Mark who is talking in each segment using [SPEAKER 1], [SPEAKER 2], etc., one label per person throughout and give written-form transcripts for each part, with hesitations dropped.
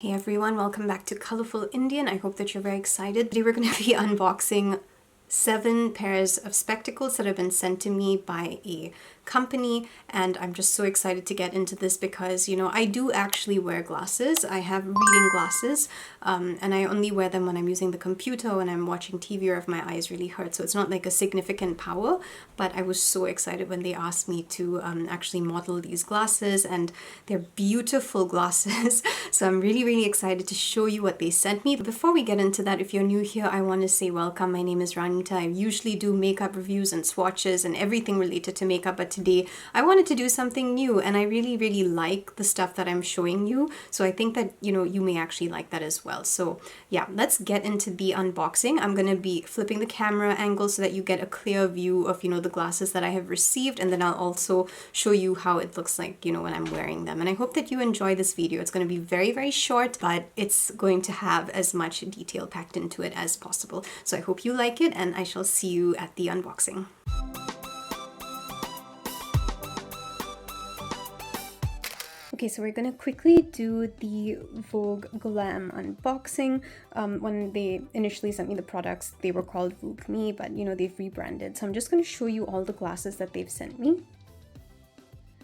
[SPEAKER 1] Hey everyone, welcome back to Colourful Indian. I hope that you're very excited. Today we're going to be unboxing 7 pairs of spectacles that have been sent to me by a company, and I'm just so excited to get into this because, I do actually wear glasses. I have reading glasses, and I only wear them when I'm using the computer, when I'm watching TV, or if my eyes really hurt, so it's not like a significant power, but I was so excited when they asked me to actually model these glasses, and they're beautiful glasses. So I'm really excited to show you what they sent me. Before we get into that, if you're new here, I want to say welcome. My name is Rani. I usually do makeup reviews and swatches and everything related to makeup, but today I wanted to do something new, and I really like the stuff that I'm showing you, so I think that you may actually like that as well. So yeah, let's get into the unboxing. I'm gonna be flipping the camera angle so that you get a clear view of the glasses that I have received, and then I'll also show you how it looks like when I'm wearing them. And I hope that you enjoy this video. It's going to be very short, but it's going to have as much detail packed into it as possible. So I hope you like it, and I shall see you at the unboxing. Okay, so we're gonna quickly do the Vooglam unboxing. When they initially sent me the products, they were called VoogueMe, but they've rebranded. So I'm just gonna show you all the glasses that they've sent me.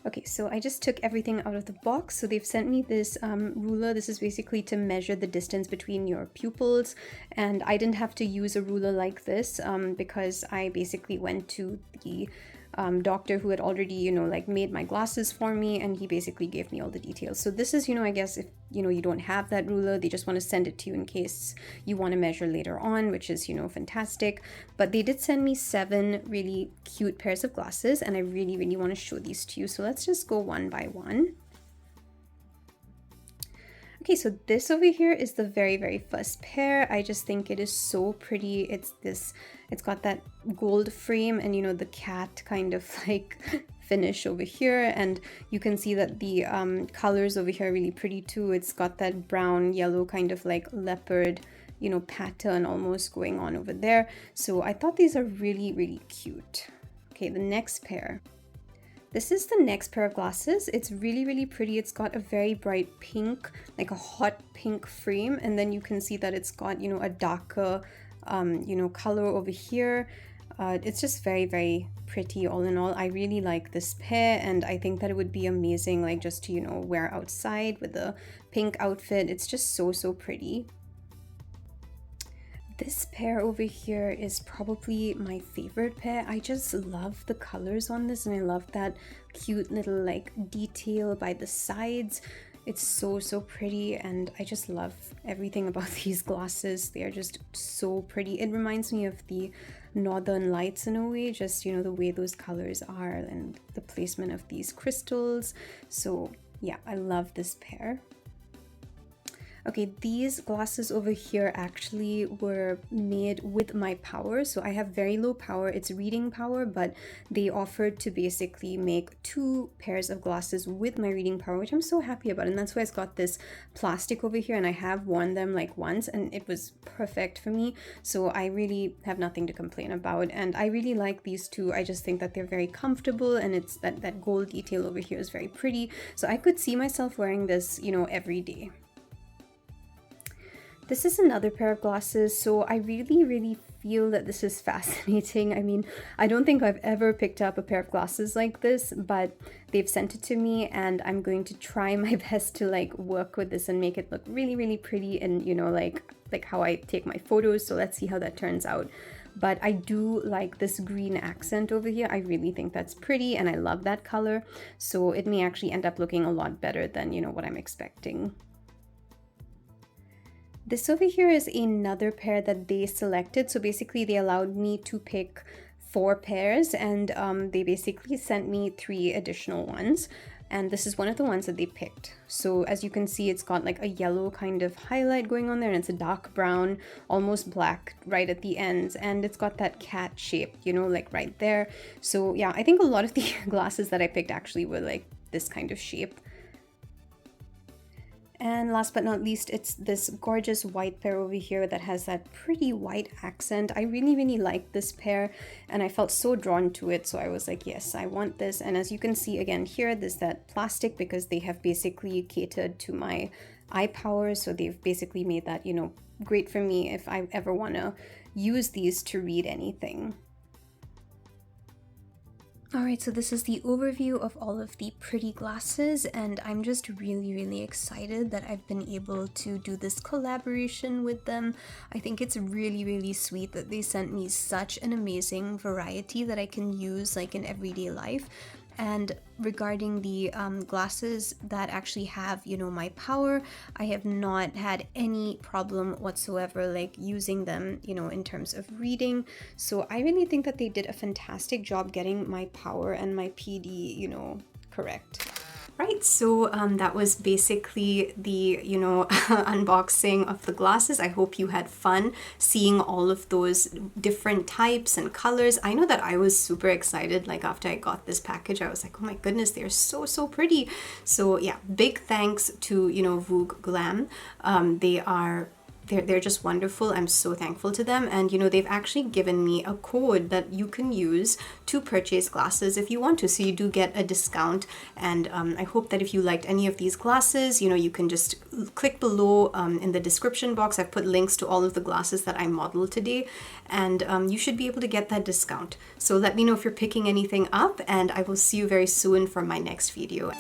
[SPEAKER 1] Okay, so I just took everything out of the box. So they've sent me this ruler. This is basically to measure the distance between your pupils. And I didn't have to use a ruler like this because I basically went to the doctor who had already, made my glasses for me, and he basically gave me all the details. So this is, I guess if, you don't have that ruler, they just want to send it to you in case you want to measure later on, which is, fantastic. But they did send me 7 really cute pairs of glasses, and I really want to show these to you. So let's just go one by one. Okay, so this over here is the very first pair. I just think it is so pretty. It's got that gold frame and the cat kind of like finish over here, and you can see that the colors over here are really pretty too. It's got that brown yellow kind of like leopard pattern almost going on over there. So I thought these are really cute. Okay, the next pair. This is the next pair of glasses. It's really pretty. It's got a very bright pink, like a hot pink frame, and then you can see that it's got a darker color over here. It's just very pretty all in all. I really like this pair, and I think that it would be amazing like just to wear outside with a pink outfit. It's just so pretty. This pair over here is probably my favorite pair. I just love the colors on this, and I love that cute little like detail by the sides. It's so pretty, and I just love everything about these glasses. They are just so pretty. It reminds me of the Northern Lights in a way, just the way those colors are and the placement of these crystals. So yeah, I love this pair. Okay, these glasses over here actually were made with my power. So I have very low power, it's reading power, but they offered to basically make 2 pairs of glasses with my reading power, which I'm so happy about. And that's why it's got this plastic over here, and I have worn them like once, and it was perfect for me. So I really have nothing to complain about. And I really like these 2. I just think that they're very comfortable, and it's that gold detail over here is very pretty. So I could see myself wearing this, every day. This is another pair of glasses, so I really feel that this is fascinating. I mean, I don't think I've ever picked up a pair of glasses like this, but they've sent it to me, and I'm going to try my best to like work with this and make it look really pretty, and like how I take my photos. So let's see how that turns out. But I do like this green accent over here. I really think that's pretty, and I love that color. So it may actually end up looking a lot better than what I'm expecting. This over here is another pair that they selected. So basically they allowed me to pick 4 pairs, and they basically sent me 3 additional ones. And this is one of the ones that they picked. So as you can see, it's got like a yellow kind of highlight going on there, and it's a dark brown, almost black right at the ends. And it's got that cat shape, like right there. So yeah, I think a lot of the glasses that I picked actually were like this kind of shape. And last but not least, it's this gorgeous white pair over here that has that pretty white accent. I really like this pair, and I felt so drawn to it, so I was like, yes, I want this. And as you can see again here, there's that plastic because they have basically catered to my eye power, so they've basically made that, you know, great for me if I ever want to use these to read anything. Alright, so this is the overview of all of the pretty glasses, and I'm just really excited that I've been able to do this collaboration with them. I think it's really sweet that they sent me such an amazing variety that I can use like in everyday life. And regarding the glasses that actually have, you know, my power, I have not had any problem whatsoever like using them, you know, in terms of reading. So I really think that they did a fantastic job getting my power and my PD, you know, correct. Right, so that was basically the, you know, unboxing of the glasses. I hope you had fun seeing all of those different types and colors. I know that I was super excited, like after I got this package, I was like, oh my goodness, they're so pretty. So yeah, big thanks to, you know, Vooglam. They're just wonderful. I'm so thankful to them. And you know, they've actually given me a code that you can use to purchase glasses if you want to, so you do get a discount. And I hope that if you liked any of these glasses, you know, you can just click below in the description box. I've put links to all of the glasses that I modeled today, and you should be able to get that discount. So let me know if you're picking anything up, and I will see you very soon for my next video.